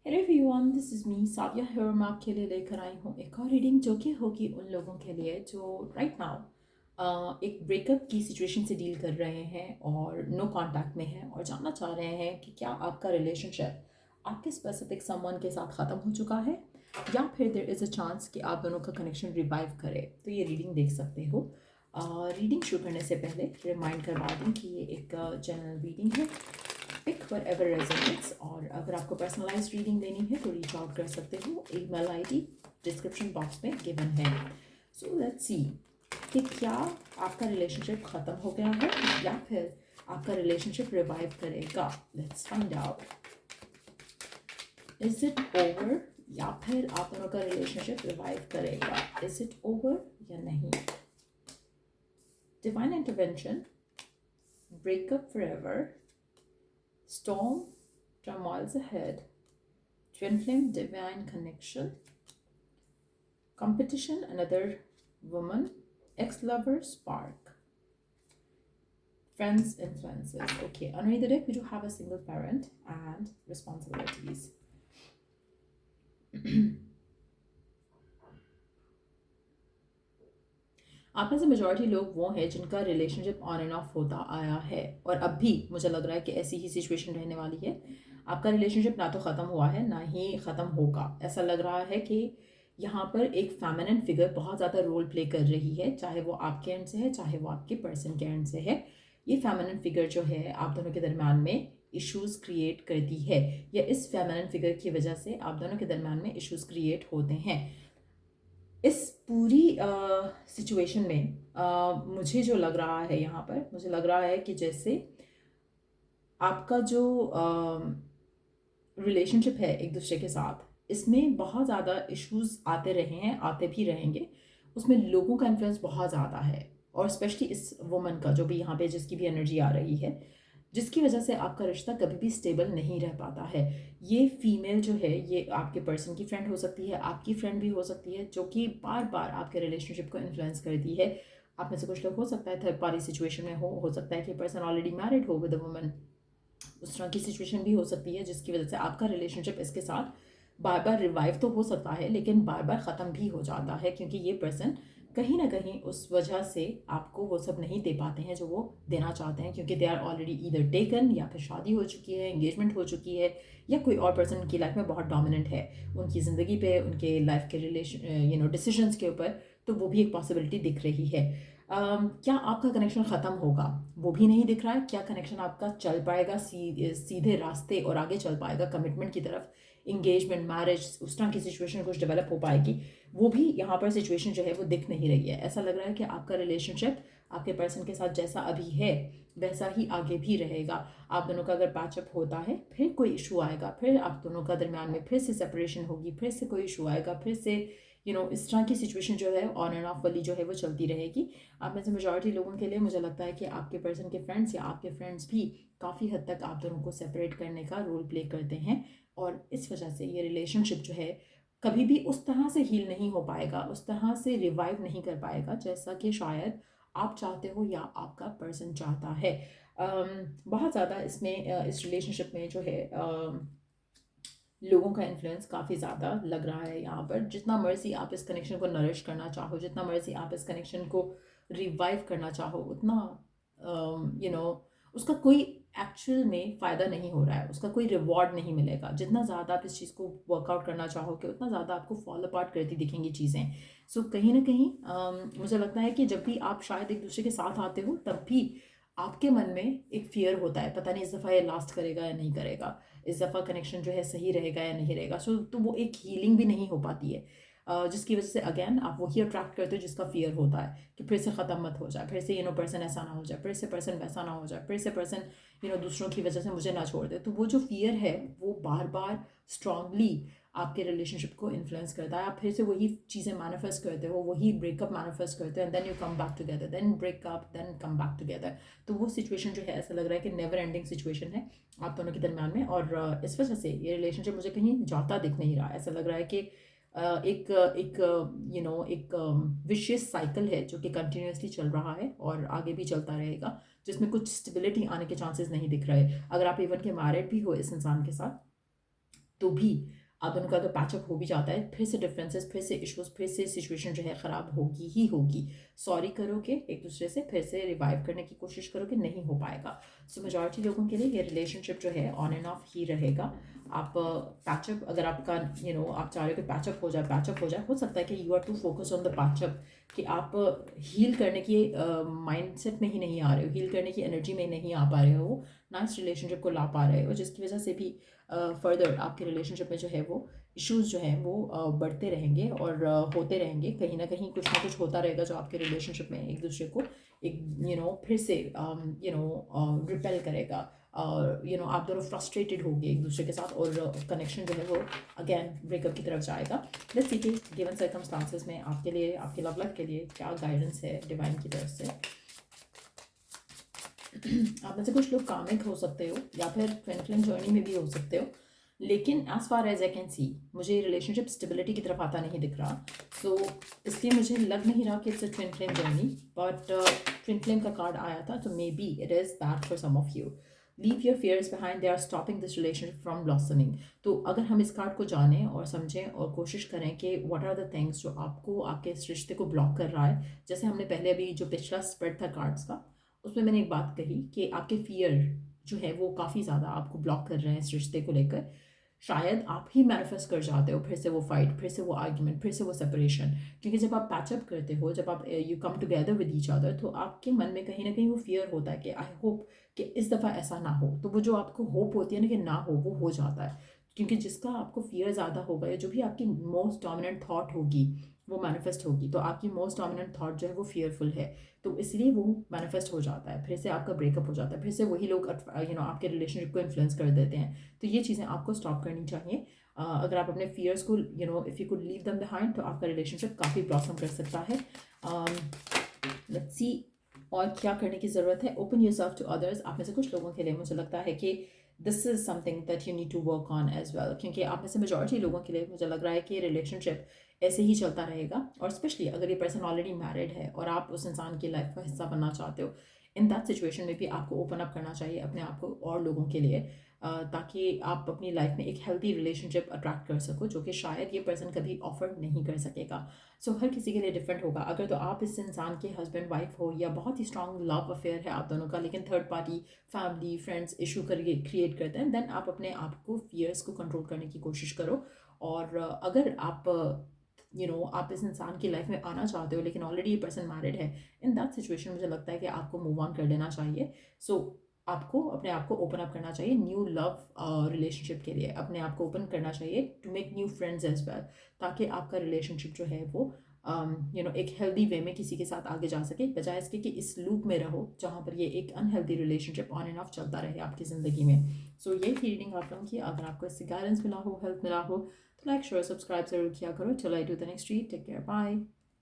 Hello everyone, this is me Savia here. मैं आपके लिए लेकर आई हूँ एक और रीडिंग जो कि होगी उन लोगों के लिए जो राइट नाउ एक ब्रेकअप की सिचुएशन से डील कर रहे हैं और नो कांटेक्ट में हैं और जानना चाह रहे हैं कि क्या आपका रिलेशनशिप आपके स्पेसिफिक समवन के साथ ख़त्म हो चुका है या फिर देयर इज़ अ चांस कि आप दोनों का कनेक्शन रिवाइव करे। तो ये रीडिंग देख सकते हो। रीडिंग शुरू करने से पहले रिमाइंड करवा दूँ कि ये एक जनरल रीडिंग है। Pick whatever resonates। और अगर आपको पर्सनलाइज रीडिंग लेनी है तो रीच आउट कर सकते हो। ईमेल आईडी डिस्क्रिप्शन बॉक्स में गिवन है। सो लेट्स सी कि क्या आपका रिलेशनशिप ख़त्म हो गया है या फिर आपका रिलेशनशिप रिवाइव करेगा। Let's find out. Is it over या फिर आप दोनों का रिलेशनशिप रिवाइव करेगा। इज इट ओवर या नहीं। Divine intervention, breakup forever, storm, turmoils ahead, twin flame, divine connection, competition, another woman, ex-lover, spark, friends, influences. Okay, underneath the deck we do have a single parent and responsibilities. आप में से majority लोग वो हैं जिनका relationship on end of होता आया है और अब भी मुझे लग रहा है कि ऐसी ही सिचुएशन रहने वाली है। आपका रिलेशनशिप ना तो ख़त्म हुआ है ना ही ख़त्म होगा। ऐसा लग रहा है कि यहाँ पर एक फेमिनिन फिगर बहुत ज़्यादा रोल प्ले कर रही है, चाहे वो आपके एंड से है चाहे वो आपके पर्सन के एंड से है। ये फेमिनिन फिगर जो है आप दोनों के दरम्यान में इश्यूज़ क्रिएट करती है या इस फेमिनिन फिगर की वजह से आप दोनों के दरम्यान में इश्यूज़ क्रिएट होते हैं। इस पूरी सिचुएशन में मुझे जो लग रहा है यहाँ पर, मुझे लग रहा है कि जैसे आपका जो रिलेशनशिप है एक दूसरे के साथ, इसमें बहुत ज़्यादा इश्यूज आते रहे हैं, आते भी रहेंगे। उसमें लोगों का इन्फ्लुएंस बहुत ज़्यादा है और स्पेशली इस वुमन का जो भी यहाँ पे जिसकी भी एनर्जी आ रही है, जिसकी वजह से आपका रिश्ता कभी भी स्टेबल नहीं रह पाता है। ये फीमेल जो है ये आपके पर्सन की फ्रेंड हो सकती है, आपकी फ्रेंड भी हो सकती है, जो कि बार बार आपके रिलेशनशिप को इन्फ्लुएंस करती है। आप में से कुछ लोग हो सकता है थर्ड पार्टी सिचुएशन में हो सकता है कि पर्सन ऑलरेडी मैरिड हो विद अ वुमन। उस तरह की सिचुएशन भी हो सकती है जिसकी वजह से आपका रिलेशनशिप इसके साथ बार बार रिवाइव तो हो सकता है लेकिन बार बार ख़त्म भी हो जाता है, क्योंकि ये पर्सन कहीं ना कहीं उस वजह से आपको वो सब नहीं दे पाते हैं जो वो देना चाहते हैं, क्योंकि they are already either taken या फिर शादी हो चुकी है, एंगेजमेंट हो चुकी है, या कोई और पर्सन उनकी लाइफ में बहुत डोमिनेंट है उनकी ज़िंदगी पे, उनके लाइफ के रिलेशन डिसीजंस के ऊपर। तो वो भी एक पॉसिबिलिटी दिख रही है। क्या आपका कनेक्शन ख़त्म होगा वो भी नहीं दिख रहा है। क्या कनेक्शन आपका चल पाएगा सीधे रास्ते और आगे चल पाएगा कमिटमेंट की तरफ, इंगेजमेंट, मैरिज, उस तरह की सिचुएशन कुछ डेवलप हो पाएगी, वो भी यहाँ पर सिचुएशन जो है वो दिख नहीं रही है। ऐसा लग रहा है कि आपका रिलेशनशिप आपके पर्सन के साथ जैसा अभी है वैसा ही आगे भी रहेगा। आप दोनों का अगर पैचअप होता है फिर कोई इशू आएगा, फिर आप दोनों का दरम्यान में फिर से सेपरेशन होगी, फिर से कोई इशू आएगा, फिर से इस तरह की सिचुएशन जो है ऑन एंड ऑफ वाली जो है वो चलती रहेगी। आप में से मेजॉरिटी लोगों के लिए मुझे लगता है कि आपके पर्सन के फ्रेंड्स या आपके फ्रेंड्स भी काफ़ी हद तक आप दोनों को सेपरेट करने का रोल प्ले करते हैं और इस वजह से ये रिलेशनशिप जो है कभी भी उस तरह से हील नहीं हो पाएगा, उस तरह से रिवाइव नहीं कर पाएगा जैसा कि शायद आप चाहते हो या आपका पर्सन चाहता है। बहुत ज़्यादा इसमें इस रिलेशनशिप में जो है लोगों का इन्फ्लुएंस काफ़ी ज़्यादा लग रहा है यहाँ पर। जितना मर्जी आप इस कनेक्शन को नरिश करना चाहो, जितना मर्जी आप इस कनेक्शन को रिवाइव करना चाहो, उतना उसका कोई एक्चुअल में फ़ायदा नहीं हो रहा है, उसका कोई रिवॉर्ड नहीं मिलेगा। जितना ज़्यादा आप इस चीज़ को वर्कआउट करना चाहोगे उतना ज़्यादा आपको फॉल अपार्ट करती दिखेंगी चीज़ें। सो कहीं ना कहीं मुझे लगता है कि जब भी आप शायद एक दूसरे के साथ आते हो तब भी आपके मन में एक फियर होता है, पता नहीं इस दफ़ा ये लास्ट करेगा या नहीं करेगा, इस दफ़ा कनेक्शन जो है सही रहेगा या नहीं रहेगा। सो तो वो एक हीलिंग भी नहीं हो पाती है, जिसकी वजह से अगेन आप वही अट्रैक्ट करते हो जिसका फियर होता है कि फिर से ख़त्म मत हो जाए, फिर से पर्सन ऐसा ना हो जाए, फिर से पर्सन वैसा ना हो जाए, फिर से पर्सन दूसरों की वजह से मुझे ना छोड़ दे। तो वो जो फियर है वो बार बार स्ट्रांगली आपके रिलेशनशिप को इन्फ्लुएंस करता है। आप फिर से वही चीज़ें मैनिफेस्ट करते हो, वही ब्रेकअप मैनिफेस्ट करते हो, and then you come back together, then breakup, then come back together. तो वो सिचुएशन जो है ऐसा लग रहा है कि नेवर एंडिंग सिचुएशन है आप दोनों के दरम्यान में, और इस वजह से ये रिलेशनशिप मुझे कहीं जाता दिख नहीं रहा। ऐसा लग रहा है कि एक एक एक विशियस साइकिल है जो कि कंटिन्यूसली चल रहा है और आगे भी चलता रहेगा, जिसमें कुछ स्टेबिलिटी आने के चांसेस नहीं दिख रहे। अगर आप इवन के मैरिड भी हो इस इंसान के साथ तो भी आप दोनों का तो पैचअप हो भी जाता है, फिर से डिफरेंसेस, फिर से इश्यूज, फिर से सिचुएशन जो है ख़राब होगी ही होगी। सॉरी करोगे एक दूसरे से, फिर से रिवाइव करने की कोशिश करोगे, नहीं हो पाएगा। सो मेजॉरिटी लोगों के लिए ये रिलेशनशिप जो है ऑन एंड ऑफ ही रहेगा। आप पैचअप, अगर आपका आप चाह रहे हो कि पैचअप हो जाए, हो सकता है कि you are too focus on the patchup, कि आप हील करने की माइंडसेट में ही नहीं आ रहे हो, हील करने की एनर्जी में नहीं आ पा रहे हो, ना इस रिलेशनशिप को ला पा रहे हो, जिसकी वजह से भी फर्दर आपके रिलेशनशिप में जो है वो इश्यूज जो हैं वो बढ़ते रहेंगे और होते रहेंगे। कहीं ना कहीं कुछ ना कुछ होता रहेगा जो आपके रिलेशनशिप में एक दूसरे को एक फिर से रिपेल करेगा। आप दोनों फ्रस्ट्रेटेड होंगे एक दूसरे के साथ, और कनेक्शन जो है वो अगेन ब्रेकअप की तरफ जाएगा। लेट्स सी कि गिवन सर्कमस्टांसेस में आपके लिए, आपके लव लाइफ के लिए क्या गाइडेंस है डिवाइन की तरफ से। आप में से कुछ लोग कामिक हो सकते हो या फिर ट्विन फ्लेम जर्नी में भी हो सकते हो, लेकिन as far as I can see मुझे रिलेशनशिप स्टेबिलिटी की तरफ आता नहीं दिख रहा। सो इसलिए मुझे लग नहीं रहा कि it's a twin flame journey, but twin flame का कार्ड आया था, तो may be it is that for some of you. Leave your fears behind, they are stopping this relationship from blossoming. तो अगर हम इस कार्ड को जानें और समझें और कोशिश करें कि व्हाट आर द थिंग्स जो आपको आपके इस रिश्ते को ब्लॉक कर रहा है, जैसे हमने पहले अभी जो पिछला स्प्रेड था कार्ड्स का, उसमें मैंने एक बात कही कि आपके फियर जो है वो काफ़ी ज़्यादा आपको ब्लॉक कर रहे हैं इस रिश्ते को लेकर। शायद आप ही मैनिफेस्ट कर जाते हो फिर से वो फाइट, फिर से वो आर्ग्यूमेंट, फिर से वो सेपरेशन, क्योंकि जब आप पैचअप करते हो, जब आप you come together with each other, तो आपके मन में कहीं ना कहीं वो फियर होता है कि आई होप कि इस दफ़ा ऐसा ना हो। तो वो जो आपको होप होती है ना कि ना हो, वो हो जाता है, क्योंकि जिसका आपको फियर ज़्यादा होगा या जो भी आपकी मोस्ट डोमिनेंट थॉट होगी वो मैनिफेस्ट होगी। तो आपकी मोस्ट डोमिनेंट थॉट जो है वो फियरफुल है, तो इसलिए वो मैनिफेस्ट हो जाता है, फिर से आपका ब्रेकअप हो जाता है, फिर से वही लोग आपके रिलेशनशिप को इन्फ्लुएंस कर देते हैं। तो ये चीज़ें आपको स्टॉप करनी चाहिए। अगर आप अपने फियर्स को if you could leave them behind, तो आपका रिलेशनशिप काफ़ी ब्लॉसम कर सकता है। लेट्स सी और क्या करने की ज़रूरत है। Open yourself to others. आप में से कुछ लोगों के लिए मुझे लगता है कि this is something that you need to work on as well, क्योंकि आप में से मेजॉरिटी लोगों के लिए मुझे लग रहा है कि रिलेशनशिप ऐसे ही चलता रहेगा, और स्पेशली अगर ये पर्सन ऑलरेडी मैरिड है और आप उस इंसान की लाइफ का हिस्सा बनना चाहते हो, इन दैट सिचुएशन में भी आपको ओपन अप करना चाहिए अपने आप को और लोगों के लिए, ताकि आप अपनी लाइफ में एक हेल्दी रिलेशनशिप अट्रैक्ट कर सको, जो कि शायद ये पर्सन कभी ऑफर नहीं कर सकेगा। सो हर किसी के लिए डिफरेंट होगा। अगर तो आप इस इंसान के हस्बैंड वाइफ हो या बहुत ही स्ट्रॉन्ग लव अफेयर है आप दोनों का, लेकिन third party family friends issue करिए क्रिएट करते हैं, देन आप अपने आप को फियर्स को कंट्रोल करने की कोशिश करो। और अगर आप आप इस इंसान की लाइफ में आना चाहते हो लेकिन ऑलरेडी ये पर्सन मैरिड है, इन दैट सिचुएशन मुझे लगता है कि आपको मूव ऑन कर लेना चाहिए। सो आपको अपने आप को ओपन अप करना चाहिए न्यू लव रिलेशनशिप के लिए, अपने आप को ओपन करना चाहिए to make new friends as well, ताकि आपका रिलेशनशिप जो है वो एक हेल्दी वे में किसी के साथ आगे जा सके, बजाय इसके कि इस लूप में रहो जहाँ पर ये एक unhealthy relationship on end of चलता रहे आपकी ज़िंदगी में। सो ये थी रीडिंग आप लोगों की। अगर आपको इससे गाइडेंस मिला हो, हेल्प मिला हो, तो लाइक शेयर सब्सक्राइब जरूर किया करो। चलो I do the next read, take care, bye.